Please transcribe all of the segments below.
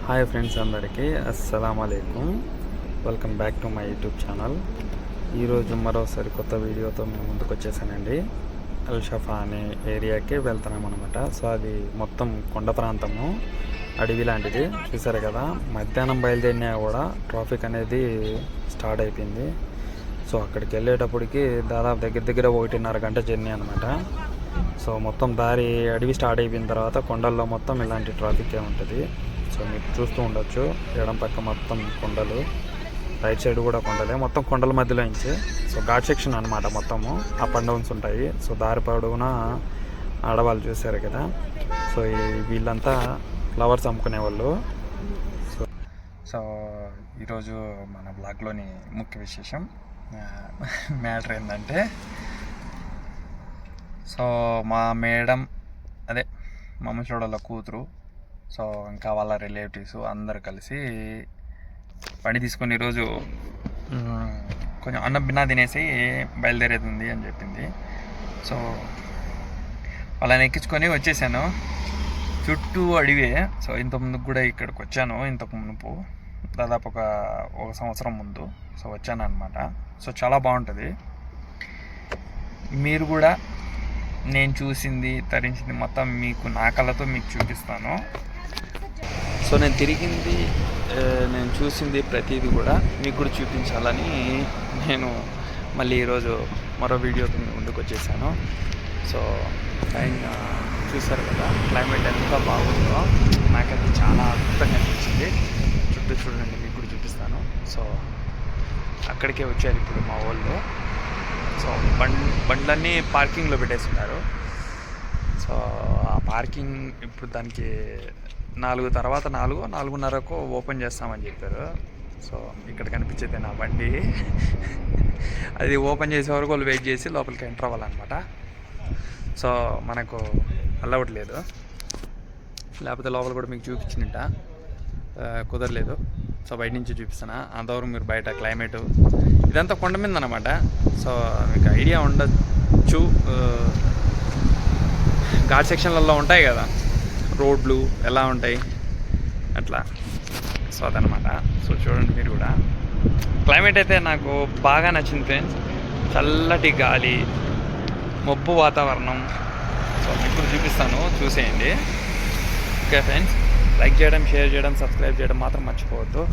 Hi friends, అందరికీ అస్సలాము అలైకుం. Welcome back to my YouTube channel. ఈరోజు మరోసారి కొత్త వీడియోతో మేము ముందుకు వచ్చేసానండి. అల్ షఫా అనే ఏరియాకి వెళ్తున్నాం అనమాట. సో అది మొత్తం కొండ ప్రాంతము, అడవి లాంటిది. చూసారు కదా, మధ్యాహ్నం బయలుదేరినా కూడా ట్రాఫిక్ అనేది స్టార్ట్ అయిపోయింది. సో అక్కడికి వెళ్ళేటప్పటికి దాదాపు దగ్గర 1.5 గంట జర్నీ అనమాట. సో మొత్తం దారి అడవి స్టార్ట్ అయిపోయిన తర్వాత కొండల్లో మొత్తం ఇలాంటి ట్రాఫిక్కే ఉంటుంది. సో మీరు చూస్తూ ఉండొచ్చు, ఎడం పక్క మొత్తం కొండలు, రైట్ సైడ్ కూడా కొండలే, మొత్తం కొండల మధ్యలో నుంచి. సో ఘాట్ సెక్షన్ అనమాట, మొత్తము అప్ అండ్ డౌన్స్ ఉంటాయి. సో దారి పొడవునా ఆడవాళ్ళు చూసారు కదా. సో వీళ్ళంతా ఫ్లవర్స్ అమ్ముకునే వాళ్ళు. సో ఈరోజు మన బ్లాగ్లోని ముఖ్య విశేషం మ్యాటర్ ఏంటంటే, సో మా మేడం, అదే మా ముసలోళ్ళ కూతురు, సో ఇంకా వాళ్ళ రిలేటివ్స్ అందరు కలిసి బండి తీసుకొని ఈరోజు కొంచెం అన్నం బిన్నా తినేసి బయలుదేరేది ఉంది అని చెప్పింది. సో వాళ్ళని ఎక్కించుకొని వచ్చేసాను. చుట్టూ అడివే. సో ఇంతకుముందుకు కూడా ఇక్కడికి వచ్చాను, ఇంతకు మునుపు దాదాపు ఒక సంవత్సరం ముందు. సో వచ్చాను అనమాట. సో చాలా బాగుంటుంది. మీరు కూడా నేను చూసింది, తరించింది మొత్తం మీకు నా కళ్ళతో మీకు చూపిస్తాను. సో నేను తిరిగింది, నేను చూసింది ప్రతిదీ కూడా మీకు కూడా చూపించాలని నేను మళ్ళీ ఈరోజు మరో వీడియోతో ముందుకు వచ్చేసాను. సో పైన చూసారు కదా, క్లైమేట్ ఎంత బాగుందో, నాకైతే చాలా అద్భుతంగా అనిపించింది. చుట్టూ చూడండి, మీకు కూడా చూపిస్తాను. సో అక్కడికే వచ్చారు ఇప్పుడు మా వాళ్ళు. సో బండ్లన్నీ పార్కింగ్లో పెట్టేస్తున్నారు. సో ఆ పార్కింగ్ ఇప్పుడు దానికి 4 తర్వాత 4:30 ఓపెన్ చేస్తామని చెప్పారు. సో ఇక్కడ కనిపించేది నా బండి. అది ఓపెన్ చేసే వరకు వాళ్ళు వెయిట్ చేసి లోపలికి ఎంటర్ అవ్వాలన్నమాట. సో మనకు అలవట్లేదు, లేకపోతే లోపల కూడా మీకు చూపించినట్ట కుదరలేదు. సో బయట నుంచి చూపిస్తాను. అంతవరకు మీరు బయట క్లైమేటు ఇదంతా కొండ మీద అనమాట. సో మీకు ఐడియా ఉండొచ్చు, ఘాట్ సెక్షన్లలో ఉంటాయి కదా రోడ్లు ఎలా ఉంటాయి అట్లా. సో అదనమాట. సో చూడండి మీరు కూడా. క్లైమేట్ అయితే నాకు బాగా నచ్చింది ఫ్రెండ్స్. చల్లటి గాలి, మబ్బు వాతావరణం. సో మీకు చూపిస్తాను, చూసేయండి. ఓకే ఫ్రెండ్స్, లైక్ చేయడం, షేర్ చేయడం, సబ్స్క్రైబ్ చేయడం మాత్రం మర్చిపోవద్దు.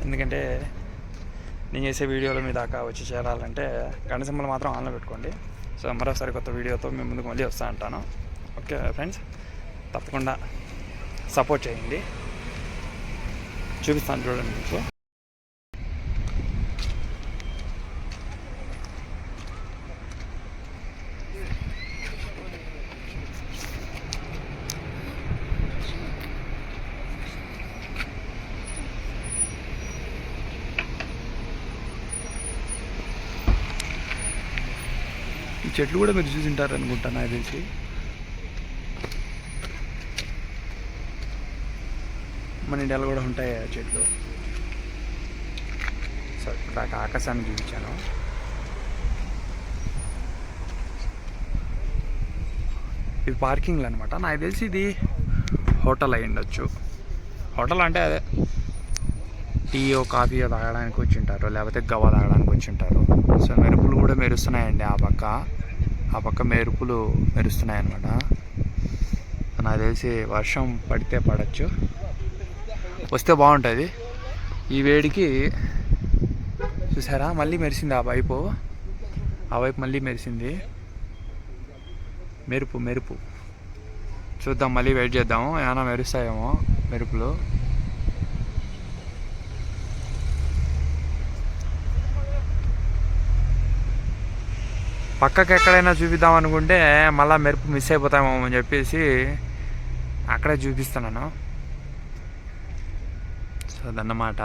ఎందుకంటే నేను చేసే వీడియోలు మీ దాకా వచ్చి చేరాలంటే గంట సింబల్ మాత్రం ఆన్లో పెట్టుకోండి. సో మరోసారి కొత్త వీడియోతో మేము ముందుకు మళ్ళీ వస్తూ ఉంటాను. ఓకే ఫ్రెండ్స్, తప్పకుండా సపోర్ట్ చేయండి. చూపిస్తాను చూడండి మీకు. ఈ చెట్లు కూడా మీరు చూసింటారు అనుకుంటా, నాకు తెలిసి. మన ఇండియాలో కూడా ఉంటాయి ఆ చెట్లు. సో ఇప్పుడు ఆకాశాన్ని చూపించాను. ఇది పార్కింగ్లు అనమాట. నాకు తెలిసి ఇది హోటల్ అయి ఉండొచ్చు. హోటల్ అంటే అదే టీయో కాఫీయో తాగడానికి వచ్చి ఉంటారు, లేకపోతే గవ్వ తాగడానికి వచ్చి ఉంటారు. సో మెరుపులు కూడా మెరుస్తున్నాయండి. ఆ పక్క మెరుపులు మెరుస్తున్నాయి అన్నమాట. నాకు తెలిసి వర్షం పడితే పడచ్చు, వస్తే బాగుంటుంది. ఈ వేడికి చూసారా, మళ్ళీ మెరిసింది ఆ వైపు మళ్ళీ మెరిసింది. మెరుపు చూద్దాం, మళ్ళీ వెయిట్ చేద్దాము, ఏమైనా మెరుస్తాయేమో మెరుపులు. పక్కకి ఎక్కడైనా చూపిద్దాం అనుకుంటే మళ్ళీ మెరుపు మిస్ అయిపోతామేమో అని చెప్పేసి అక్కడే చూపిస్తున్నాను. సో అదన్నమాట.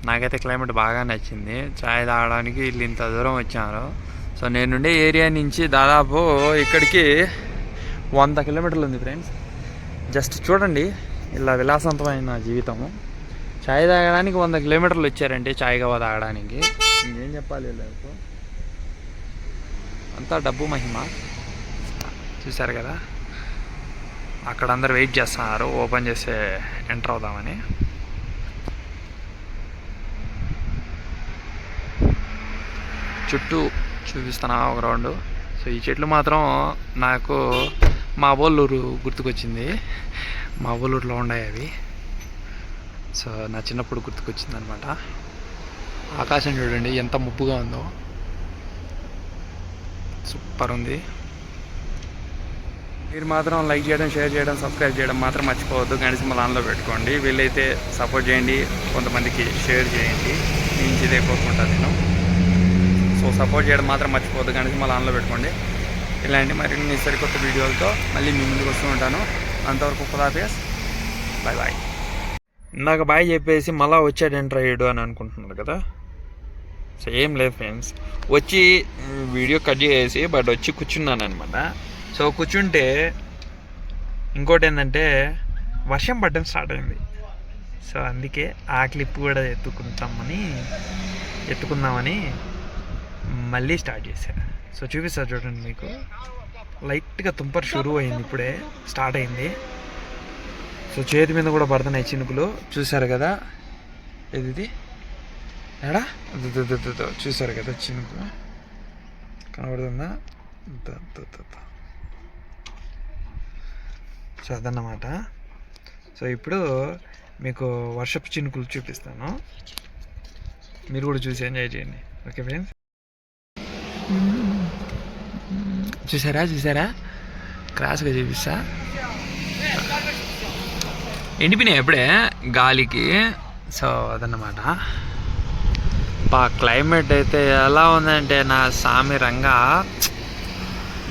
నాకైతే క్లైమేట్ బాగా నచ్చింది. చాయ్ తాగడానికి వీళ్ళు ఇంత దూరం వచ్చారు. సో నేనుండే ఏరియా నుంచి దాదాపు ఇక్కడికి 100 కిలోమీటర్లు ఉంది ఫ్రెండ్స్. జస్ట్ చూడండి, ఇలా విలాసవంతమైన జీవితము. చాయ్ తాగడానికి 100 కిలోమీటర్లు వచ్చారంటే, చాయ్ గవ్వ తాగడానికి. ఇంకేం చెప్పాలి లేదు, అంతా డబ్బు మహిమ. చూశారు కదా. అక్కడ అందరు వెయిట్ చేస్తున్నారు ఓపెన్ చేస్తే ఎంటర్ అవుదామని. చుట్టూ చూపిస్తున్నా ఒక రౌండ్. సో ఈ చెట్లు మాత్రం నాకు మా ఊళ్ళూరు గుర్తుకొచ్చింది. మా ఊళ్ళూరులో ఉన్నాయి అవి. సో నా చిన్నప్పుడు గుర్తుకొచ్చింది అనమాట. ఆకాశం చూడండి ఎంత ముప్పుగా ఉందో, సూపర్ ఉంది. మీరు మాత్రం లైక్ చేయడం, షేర్ చేయడం, సబ్స్క్రైబ్ చేయడం మాత్రం మర్చిపోవద్దు. గంట సింబల్ ఆన్లో పెట్టుకోండి. వీళ్ళైతే సపోర్ట్ చేయండి, కొంతమందికి షేర్ చేయండి. నేను ఇదే కోరుకుంటాను నేను. సో సపోర్ట్ చేయడం మాత్రం మర్చిపోవద్దు. గంట సింబల్ ఆన్లో పెట్టుకోండి. ఇలాంటి మరిన్ని సరికొత్త వీడియోలతో మళ్ళీ మీ ముందుకు వస్తూ ఉంటాను. అంతవరకు ఖుదాఫిజ్, బాయ్ బాయ్. ఇందాక బాయ్ చెప్పేసి మళ్ళీ వచ్చాడంట్రా ఏడు అని అనుకుంటున్నారు కదా. సో ఏం లేదు ఫ్రెండ్స్, వచ్చి వీడియో కట్ చేసి బట్ వచ్చి కూర్చున్నాను అనమాట. సో కూర్చుంటే ఇంకోటి ఏంటంటే వర్షం పడడం స్టార్ట్ అయింది. సో అందుకే ఆ క్లిప్ కూడా ఎత్తుకుందామని మళ్ళీ స్టార్ట్ చేశాను. సో చూపిస్తారు చూడండి, మీకు లైట్గా తుంపర్ షురూ అయింది, ఇప్పుడే స్టార్ట్ అయింది. సో చేతి మీద కూడా పడుతున్నాయి చినుకులు, చూసారు కదా. ఇది ఎడా చూసారు కదా చినుకు కనబడుతుందా. సో అదన్నమాట. సో ఇప్పుడు మీకు వర్షపు చినుకులు చూపిస్తాను, మీరు కూడా చూసి ఎంజాయ్ చేయండి. ఓకే ఫ్రెండ్స్, చూసారా క్రాస్గా చూపిస్తా. ఎండిపోయినాయి ఎప్పుడే గాలికి. సో అదన్నమాట. క్లైమేట్ అయితే ఎలా ఉందంటే నా సామి రంగా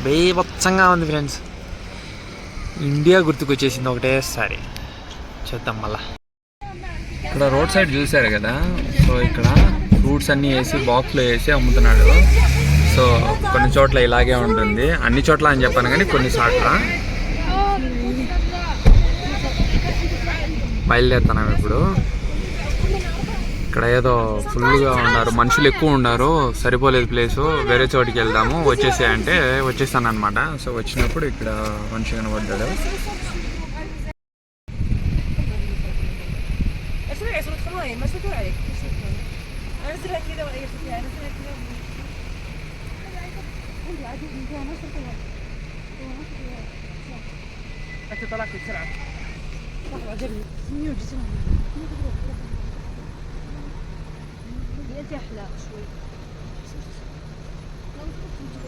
బేభత్సంగా ఉంది ఫ్రెండ్స్. ఇండియా గుర్తుకొచ్చేసింది ఒకటేసారి. చూద్దాం మళ్ళా. ఇక్కడ రోడ్ సైడ్ చూసారు కదా. సో ఇక్కడ ఫ్రూట్స్ అన్నీ వేసి బాక్స్లో వేసి అమ్ముతున్నాడు. సో కొన్ని చోట్ల ఇలాగే ఉంటుంది, అన్ని చోట్ల అని చెప్పాను కానీ కొన్ని చోట్ల. బయలుదేరుతున్నాం ఇప్పుడు. ఇక్కడ ఏదో ఫుల్గా ఉన్నారు, మనుషులు ఎక్కువ ఉన్నారు, సరిపోలేదు ప్లేసు, వేరే చోటికి వెళ్దాము వచ్చేసాయంటే వచ్చేస్తాను అనమాట. సో వచ్చినప్పుడు ఇక్కడ మనిషి కనబడ్డాడు.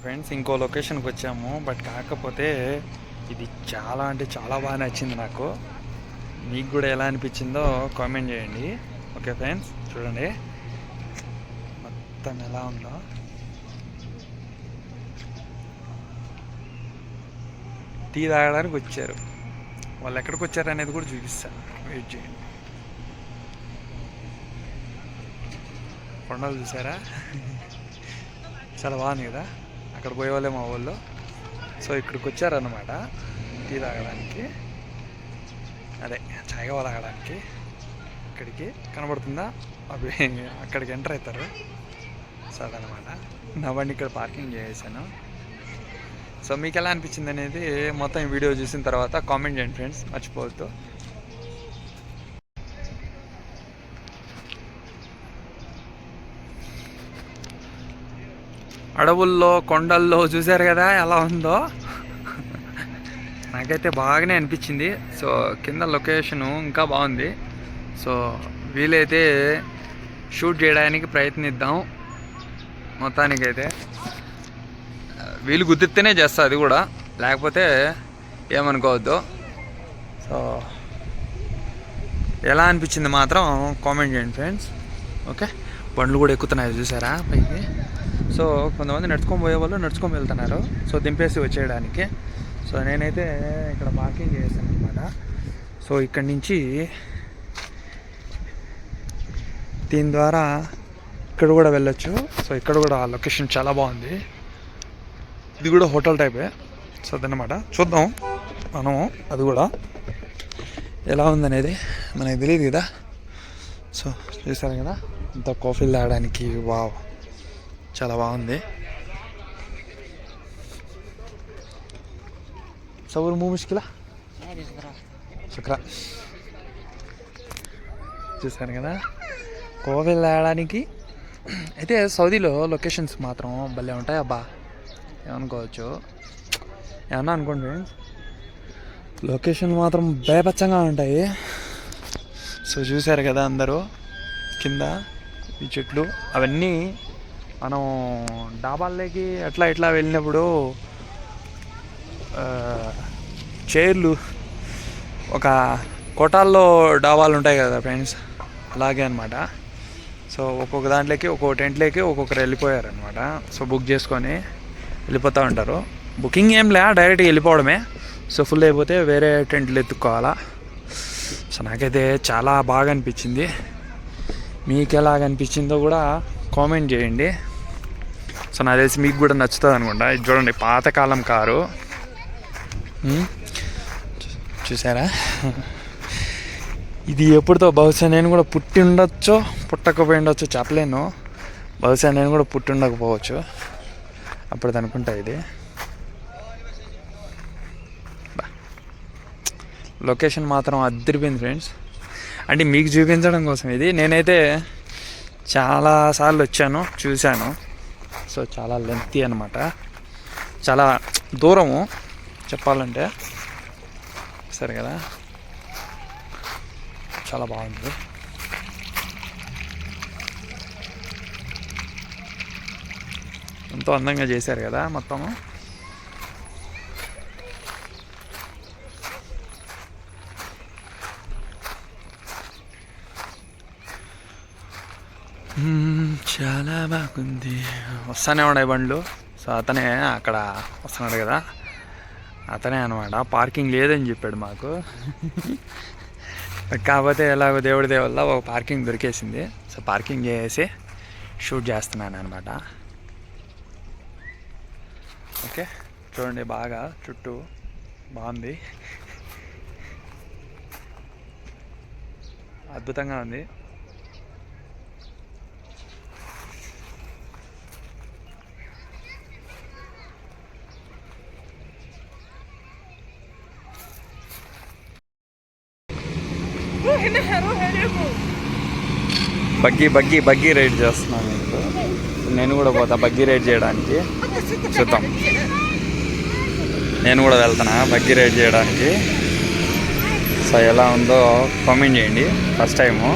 ఫ్రెండ్స్ ఇంకో లొకేషన్కి వచ్చాము, బట్ కాకపోతే ఇది చాలా అంటే చాలా బాగా నచ్చింది నాకు. మీకు కూడా ఎలా అనిపించిందో కామెంట్ చేయండి. ఓకే ఫ్రెండ్స్, చూడండి మొత్తం ఎలా ఉందో. టీ తాగడానికి వచ్చారు, వాళ్ళు ఎక్కడికి వచ్చారు అనేది కూడా చూపిస్తాను, వెయిట్ చేయండి. కొండలు చూసారా, చాలా బాగుంది కదా. అక్కడ పోయే వాళ్ళే మా వాళ్ళు. సో ఇక్కడికి వచ్చారన్నమాట టీ తాగడానికి, అదే చాయ్గా తాగడానికి. ఇక్కడికి కనబడుతుందా, అవి అక్కడికి ఎంటర్ అవుతారు. సో అదనమాట. నా బండి ఇక్కడ పార్కింగ్ చేసాను. సో మీకు ఎలా అనిపించింది అనేది మొత్తం వీడియో చూసిన తర్వాత కామెంట్ చేయండి ఫ్రెండ్స్, మర్చిపోవద్దు. అడవుల్లో కొండల్లో చూసారు కదా ఎలా ఉందో. నాకైతే బాగానే అనిపించింది. సో కింద లొకేషను ఇంకా బాగుంది. సో వీలైతే షూట్ చేయడానికి ప్రయత్నిద్దాం. మొత్తానికైతే వీలు కుదిరితేనే చేస్తా, అది కూడా లేకపోతే ఏమనుకోవద్దు. సో ఎలా అనిపించింది మాత్రం కామెంట్ చేయండి ఫ్రెండ్స్. ఓకే, బండ్లు కూడా ఎక్కుతున్నాయి చూసారా పైకి. సో కొంతమంది నడుచుకొని పోయే వాళ్ళు నడుచుకొని వెళ్తున్నారు, సో దింపేసి వచ్చేయడానికి. సో నేనైతే ఇక్కడ పార్కింగ్ చేశాను అనమాట. సో ఇక్కడి నుంచి దీని ద్వారా ఇక్కడ కూడా వెళ్ళొచ్చు. సో ఇక్కడ కూడా లొకేషన్ చాలా బాగుంది. ఇది కూడా హోటల్ టైపే. సో అదన్నమాట. చూద్దాం మనం అది కూడా ఎలా ఉందనేది, మనకి తెలియదు కదా. సో చూసారు కదా, ఇంత కాఫీలు తాగడానికి వావ్ చాలా బాగుంది. సౌర్ మూ ముష్కిలా శుక్ర చూసారు కదా, కోవెల్ వెళ్ళడానికి అయితే సౌదీలో లొకేషన్స్ మాత్రం భలే ఉంటాయి అబ్బా. ఏమనుకోవచ్చు, ఏమన్నా అనుకోండి ఫ్రెండ్స్, లొకేషన్ మాత్రం బేపచ్చంగా ఉంటాయి. సో చూసారు కదా అందరూ కింద ఈ చెట్లు అవన్నీ. మనం డాబాల్లోకి అట్లా ఇట్లా వెళ్ళినప్పుడు చైర్లు ఒక కోటాల్లో డాబాలు ఉంటాయి కదా ఫ్రెండ్స్, అలాగే అనమాట. సో ఒక్కొక్క దాంట్లోకి ఒక్కొక్క టెంట్లోకి ఒక్కొక్కరు వెళ్ళిపోయారనమాట. సో బుక్ చేసుకొని వెళ్ళిపోతూ ఉంటారు. బుకింగ్ ఏం లే, డైరెక్ట్గా వెళ్ళిపోవడమే. సో ఫుల్ అయిపోతే వేరే టెంట్లు ఎత్తుక్కోవాలా. సో నాకైతే చాలా బాగా అనిపించింది. మీకు ఎలాగ అనిపించిందో కూడా కామెంట్ చేయండి. సో నాకు తెలిసి మీకు కూడా నచ్చుతుంది అనుకుంటా. ఇది చూడండి, పాతకాలం కారు చూసారా. ఇది ఎప్పుడుతో, బహుశా నేను కూడా పుట్టి ఉండొచ్చో పుట్టకపోయి ఉండొచ్చో చెప్పలేను. బహుశా నేను కూడా పుట్టి ఉండకపోవచ్చు అప్పుడు అనుకుంటా. ఇది లొకేషన్ మాత్రం అద్దరిపోయింది ఫ్రెండ్స్. అంటే మీకు చూపించడం కోసం ఇది. నేనైతే చాలాసార్లు వచ్చాను, చూశాను. సో చాలా లెంతీ అనమాట, చాలా దూరము చెప్పాలంటే. సరే కదా, చాలా బాగుంది. ఎంతో అందంగా చేశారు కదా మొత్తము. చాలా బాగుంది. వస్తానే ఉన్నాయి బండ్లు. సో అతనే అక్కడ వస్తున్నాడు కదా, అతనే అనమాట. పార్కింగ్ లేదని చెప్పాడు మాకు. కాకపోతే ఎలాగో దేవుడి వల్ల ఒక పార్కింగ్ దొరికేసింది. సో పార్కింగ్ చేసి షూట్ చేస్తున్నాను అనమాట. ఓకే చూడండి, బాగా చుట్టూ బాగుంది, అద్భుతంగా ఉంది. బగ్గీ రైడ్ చేస్తున్నాను ఇప్పుడు. నేను కూడా పోతా బగ్గీ రైడ్ చేయడానికి. చూద్దాం, నేను కూడా వెళ్తున్నా బగ్గీ రైడ్ చేయడానికి. సో ఎలా ఉందో కామెంట్ చేయండి. First time.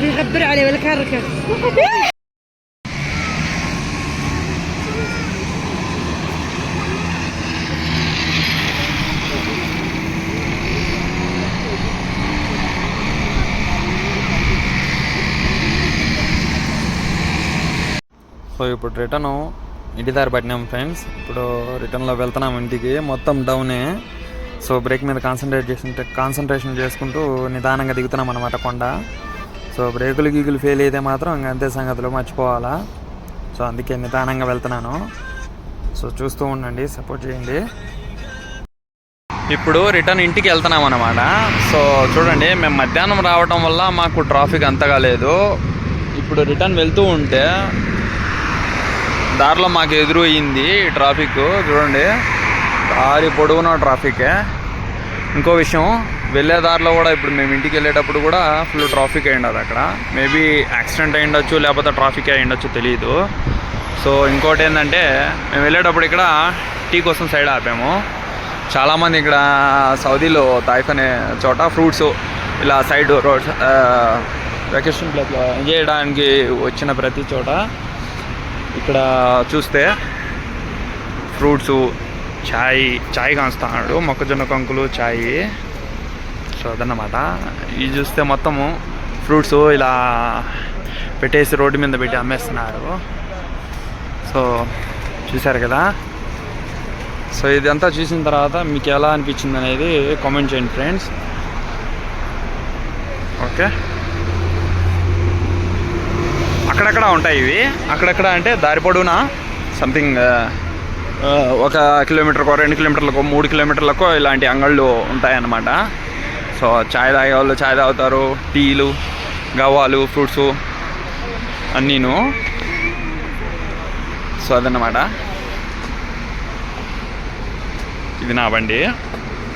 بيخبر عليه ولا كان ركب. సో ఇప్పుడు రిటర్ను ఇంటి దారి పట్టినాం ఫ్రెండ్స్. ఇప్పుడు రిటర్న్లో వెళ్తున్నాం ఇంటికి. మొత్తం డౌనే. సో బ్రేక్ మీద కాన్సన్ట్రేషన్ చేసుకుంటూ నిదానంగా దిగుతున్నాం అనమాట కొండ. సో బ్రేకులు గీకులు ఫెయిల్ అయితే మాత్రం ఇంకా అంతే సంగతులు, మర్చిపోవాలా. సో అందుకే నిదానంగా వెళ్తున్నాను. సో చూస్తూ ఉండండి, సపోర్ట్ చేయండి. ఇప్పుడు రిటర్న్ ఇంటికి వెళ్తున్నాం అన్నమాట. సో చూడండి, మేము మధ్యాహ్నం రావటం వల్ల మాకు ట్రాఫిక్ అంతగా లేదు. ఇప్పుడు రిటర్న్ వెళ్తూ ఉంటే దారిలో మాకు ఎదురు అయ్యింది ట్రాఫిక్. చూడండి, దారి పొడవునా ట్రాఫికే. ఇంకో విషయం, వెళ్ళే దారిలో కూడా ఇప్పుడు మేము ఇంటికి వెళ్ళేటప్పుడు కూడా ఫుల్ ట్రాఫిక్ అయి ఉండదు. అక్కడ మేబీ యాక్సిడెంట్ అయి ఉండొచ్చు, లేకపోతే ట్రాఫిక్ అయి ఉండొచ్చు, తెలియదు. సో ఇంకోటి ఏంటంటే, మేము వెళ్ళేటప్పుడు ఇక్కడ టీ కోసం సైడ్ ఆపాము. చాలామంది ఇక్కడ సౌదీలో తాయిఫ్ అనే చోట ఫ్రూట్స్ ఇలా సైడ్ రోడ్స్ వెకేషన్ ప్లేస్లో ఎంజాయ్ చేయడానికి వచ్చిన ప్రతి చోట ఇక్కడ చూస్తే ఫ్రూట్సు, ఛాయ్ కాస్తాడు, మొక్కజొన్న కంకులు, ఛాయ్. సో అదన్నమాట. ఇది చూస్తే మొత్తము ఫ్రూట్స్ ఇలా పెట్టేసి రోడ్డు మీద పెట్టి అమ్మేస్తున్నారు. సో చూసారు కదా. సో ఇదంతా చూసిన తర్వాత మీకు ఎలా అనిపించింది అనేది కామెంట్ చేయండి ఫ్రెండ్స్. ఓకే, అక్కడక్కడ ఉంటాయి ఇవి. అక్కడక్కడ అంటే దారి పొడవునా సంథింగ్ 1 కిలోమీటర్కో 2 కిలోమీటర్లకో 3 కిలోమీటర్లకో ఇలాంటి అంగళ్ళు ఉంటాయన్నమాట. సో చాయ్ తాగే వాళ్ళు చాయ్ తాగుతారు, టీలు, గవ్వాలు, ఫ్రూట్స్ అన్నీను. సో అదన్నమాట, ఇది నా బండి.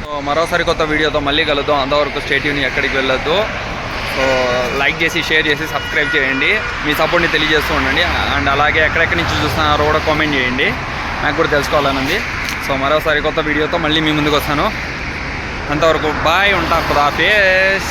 సో మరోసారి కొత్త వీడియోతో మళ్ళీ కలుద్దాం. అంతవరకు స్టే ట్యూన్, ఎక్కడికి వెళ్ళొద్దు. సో లైక్ చేసి, షేర్ చేసి, సబ్స్క్రైబ్ చేయండి. మీ సపోర్ట్ని తెలియజేస్తూ ఉండండి. అండ్ అలాగే ఎక్కడెక్కడి నుంచి చూస్తున్నారో కూడా కామెంట్ చేయండి, నాకు కూడా తెలుసుకోవాలనుంది. సో మరోసారి కొత్త వీడియోతో మళ్ళీ మీ ముందుకు వస్తాను. అంతవరకు బాయ్, ఉంటా, ఖుదాఫేస్.